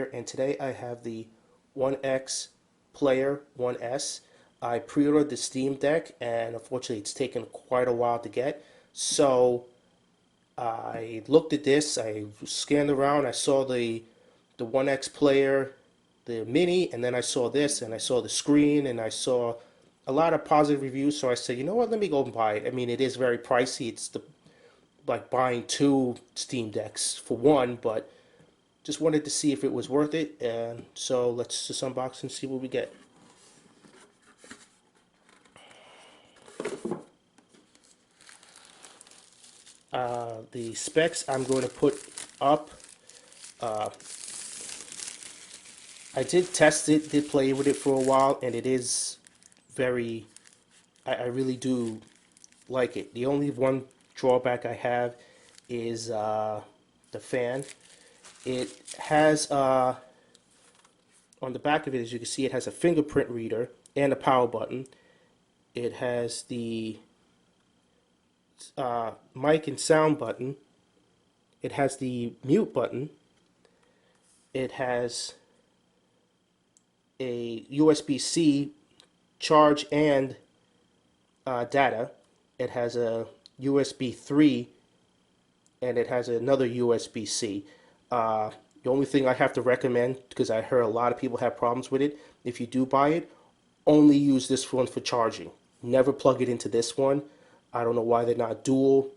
here, and today I have the One X Player 1S. I pre-ordered the Steam Deck, and unfortunately it's taken quite a while to get. So I looked at this, I scanned around, I saw the One X Player, the Mini, and then I saw this, and I saw the screen, and I saw a lot of positive reviews. So I said, you know what, let me go and buy it. I mean, it is very pricey. It's like buying two Steam Decks for one, but just wanted to see if it was worth it, and so let's just unbox and see what we get. The specs I'm going to put up. Uh, I did test it, did play with it for a while, and it is very, I really do like it. The only one drawback I have is the fan. It has, on the back of it, as you can see, it has a fingerprint reader and a power button. It has the mic and sound button. It has the mute button. It has a USB-C charge and data. It has a USB 3 and it has another USB-C. The only thing I have to recommend, because I heard a lot of people have problems with it, if you do buy it, only use this one for charging. Never plug it into this one. I don't know why they're not dual,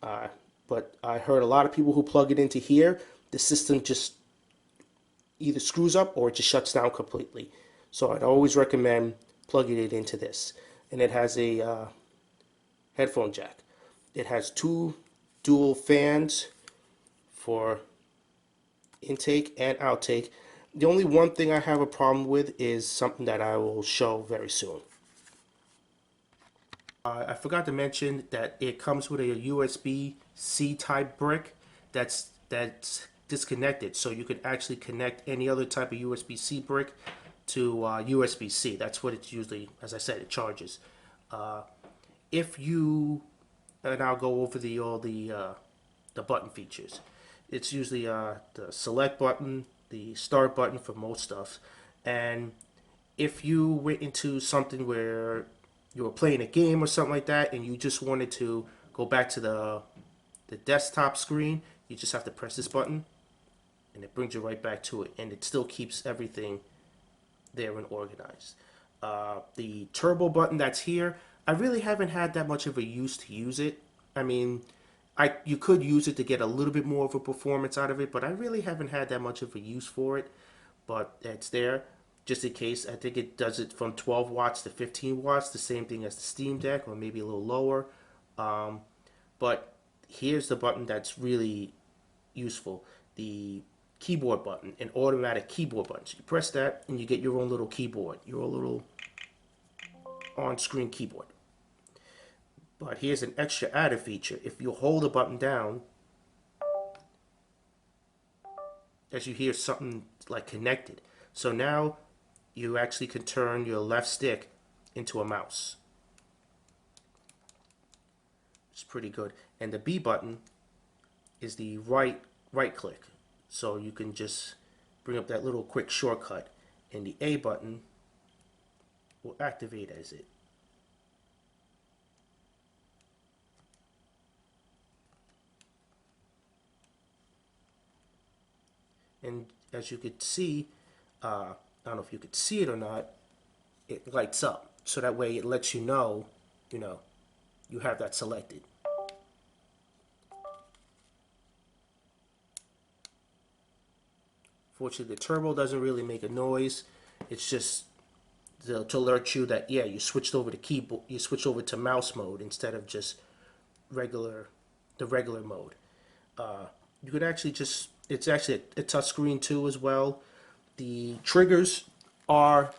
but I heard a lot of people who plug it into here, the system just either screws up or it just shuts down completely. So I'd always recommend plugging it into this. And it has a headphone jack. It has two dual fans for intake and outtake. The only one thing I have a problem with is something that I will show very soon. I forgot to mention that it comes with a USB-C type brick that's disconnected, so you could actually connect any other type of USB-C brick to USB-C. That's what it's usually, as I said, it charges. If you, and I'll go over all the button features. It's usually the select button, the start button for most stuff, and if you went into something where you were playing a game or something like that and you just wanted to go back to the desktop screen, you just have to press this button and it brings you right back to it, and it still keeps everything there and organized. The turbo button that's here, I really haven't had that much of a use to use it. I mean, you could use it to get a little bit more of a performance out of it, but I really haven't had that much of a use for it. But it's there just in case. I think it does it from 12 watts to 15 watts, the same thing as the Steam Deck, or maybe a little lower. But here's the button that's really useful. The keyboard button, an automatic keyboard button. So you press that and you get your own little keyboard, your own little on-screen keyboard. But here's an extra added feature. If you hold the button down, as you hear something like connected. So now you actually can turn your left stick into a mouse. It's pretty good. And the B button is the right click. So you can just bring up that little quick shortcut. And the A button will activate as it. And as you could see, I don't know if you could see it or not, it lights up. So that way it lets you know, you have that selected. Fortunately, the turbo doesn't really make a noise. It's just to alert you that, yeah, you switched over to keyboard, you switched over to mouse mode instead of just the regular mode. You could actually just, it's actually a touch screen too as well. The triggers are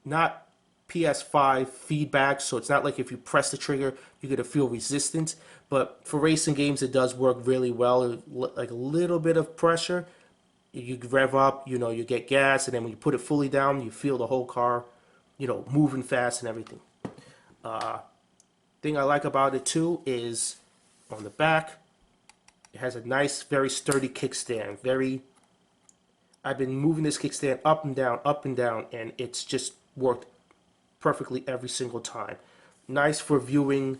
not PS5 feedback, so it's not like if you press the trigger you're going to feel resistance, but for racing games it does work really well. Like a little bit of pressure, you rev up, you get gas, and then when you put it fully down you feel the whole car moving fast and everything. Thing I like about it too is on the back it has a nice, very sturdy kickstand. I've been moving this kickstand up and down, and it's just worked perfectly every single time. Nice for viewing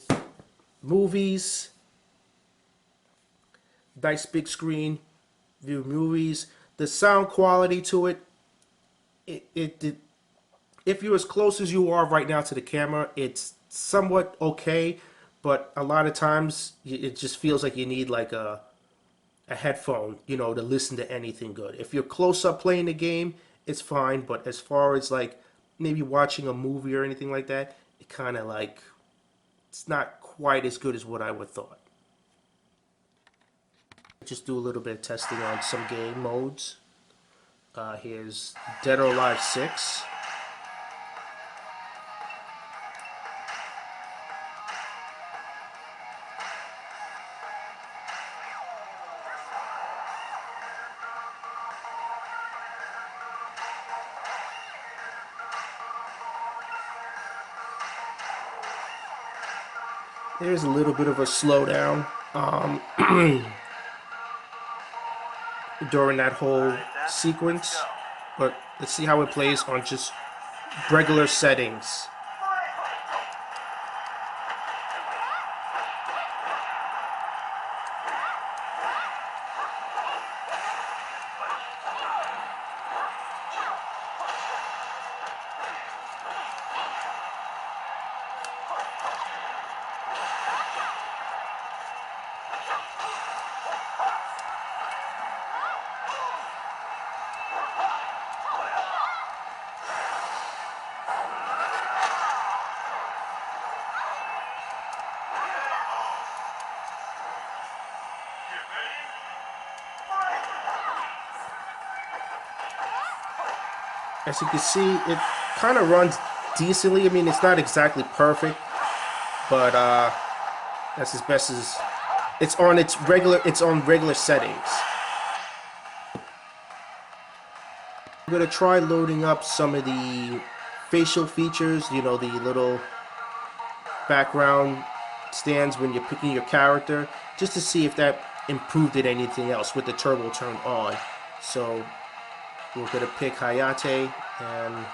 movies. Nice big screen, view movies. The sound quality to it, if you're as close as you are right now to the camera, it's somewhat okay, but a lot of times it just feels like you need like a headphone, you know, to listen to anything good. If you're close up playing the game, it's fine, but as far as like maybe watching a movie or anything like that, it kind of like, it's not quite as good as what I would thought. Just do a little bit of testing on some game modes. Here's Dead or Alive 6. There's a little bit of a slowdown during that whole sequence, but let's see how it plays on just regular settings. As you can see, it kind of runs decently. I mean, it's not exactly perfect, but that's as best as it's on regular settings. I'm gonna try loading up some of the facial features, you know, the little background stands when you're picking your character, just to see if that improved it anything else with the turbo turned on. So we're gonna pick Hayate, and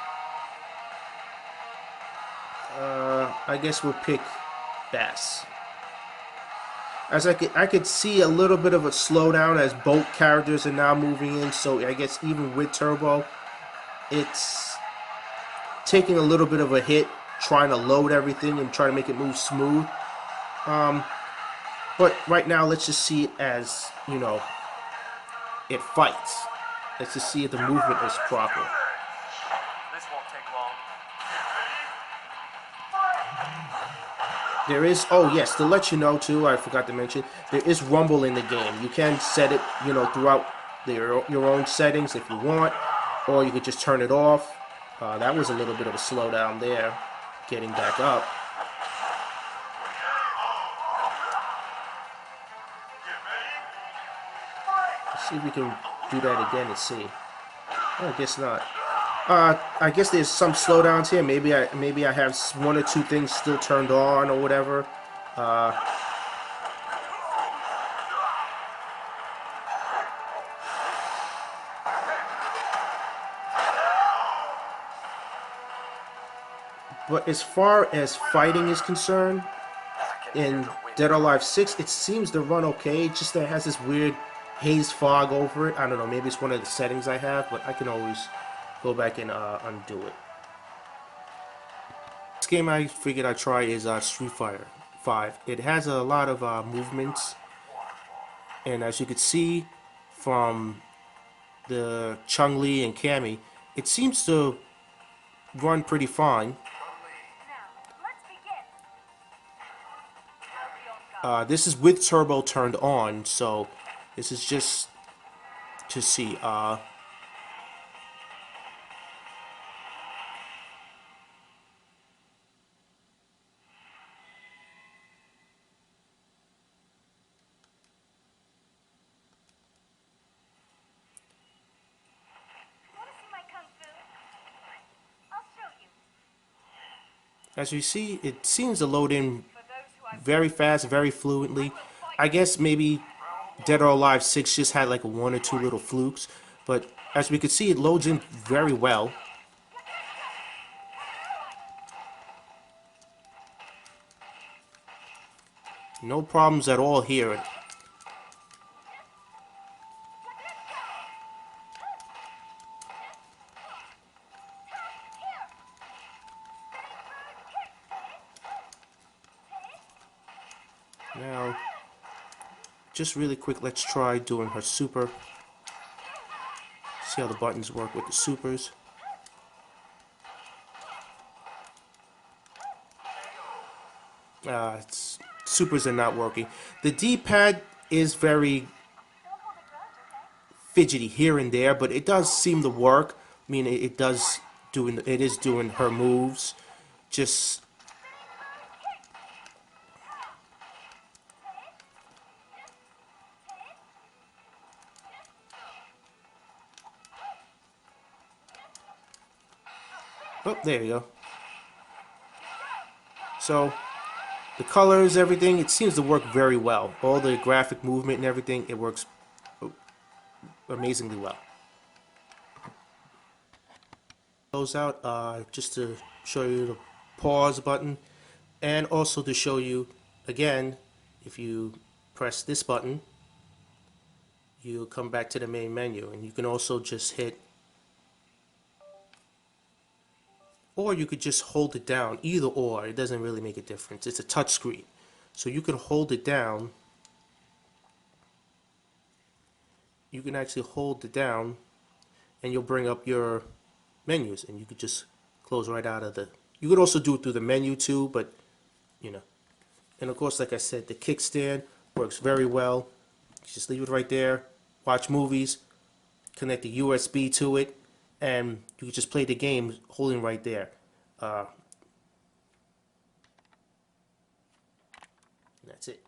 I guess we'll pick Bass. As I could see a little bit of a slowdown as both characters are now moving in, so I guess even with turbo, it's taking a little bit of a hit trying to load everything and try to make it move smooth. But right now, let's just see it as, you know, it fights. Let's just see if the movement is proper. This won't take long. There is, oh yes, to let you know too, I forgot to mention, there is rumble in the game. You can set it, you know, throughout your own settings if you want, or you could just turn it off. That was a little bit of a slowdown there, getting back up. Let's see if we can do that again and see. Oh, I guess not. I guess there's some slowdowns here. Maybe I have one or two things still turned on or whatever. But as far as fighting is concerned, in Dead or Alive 6, it seems to run okay. It's just that it has this weird haze fog over it. I don't know, maybe it's one of the settings I have, but I can always go back and undo it. This game I figured I'd try is Street Fighter 5. It has a lot of movements, and as you can see from the Chun-Li and Cammy, it seems to run pretty fine. This is with turbo turned on, so this is just to see. As you see, it seems to load in very fast, very fluently. I guess maybe Dead or Alive 6 just had like one or two little flukes, but As we can see, it loads in very well. No problems at all here. Now, just really quick, let's try doing her super. See how the buttons work with the supers. Supers are not working. The D-pad is very fidgety here and there, but it does seem to work. I mean, it is doing her moves. Just oh, there you go. So the colors, everything, it seems to work very well. All the graphic movement and everything, it works amazingly well. Close out just to show you the pause button, and also to show you again, if you press this button, you'll come back to the main menu, and you can also just hit, or you could just hold it down. Either or, it doesn't really make a difference. It's a touch screen, so you can hold it down. You can actually hold it down, and you'll bring up your menus, and you could just close right out of the. You could also do it through the menu too, but you know. And of course, like I said, the kickstand works very well. You just leave it right there, watch movies, connect the USB to it, and you can just play the game holding right there. That's it.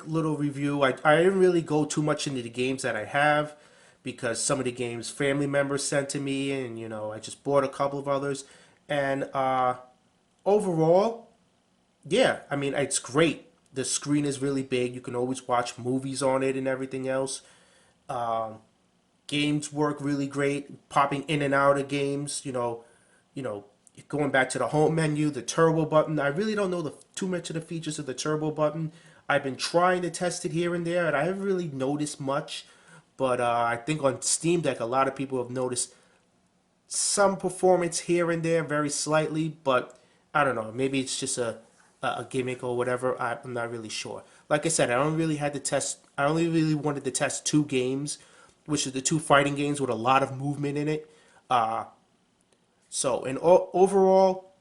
Little review. I didn't really go too much into the games that I have because some of the games family members sent to me, and you know, I just bought a couple of others. And overall, yeah, I mean, it's great. The screen is really big. You can always watch movies on it and everything else. Games work really great. Popping in and out of games, you know, going back to the home menu, the turbo button. I really don't know too much of the features of the turbo button. I've been trying to test it here and there, and I haven't really noticed much. But I think on Steam Deck, a lot of people have noticed some performance here and there, very slightly. But I don't know. Maybe it's just a gimmick or whatever. I'm not really sure. Like I said, I don't really had to test. I only really wanted to test two games, which are the two fighting games with a lot of movement in it. So, overall,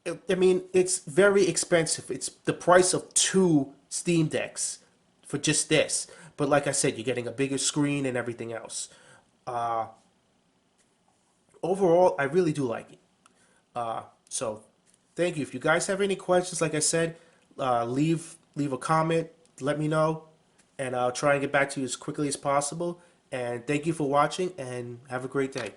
I mean, it's very expensive. It's the price of two Steam Decks for just this. But like I said, you're getting a bigger screen and everything else. Overall, I really do like it. So, thank you. If you guys have any questions, like I said, leave a comment. Let me know, and I'll try and get back to you as quickly as possible. And thank you for watching, and have a great day.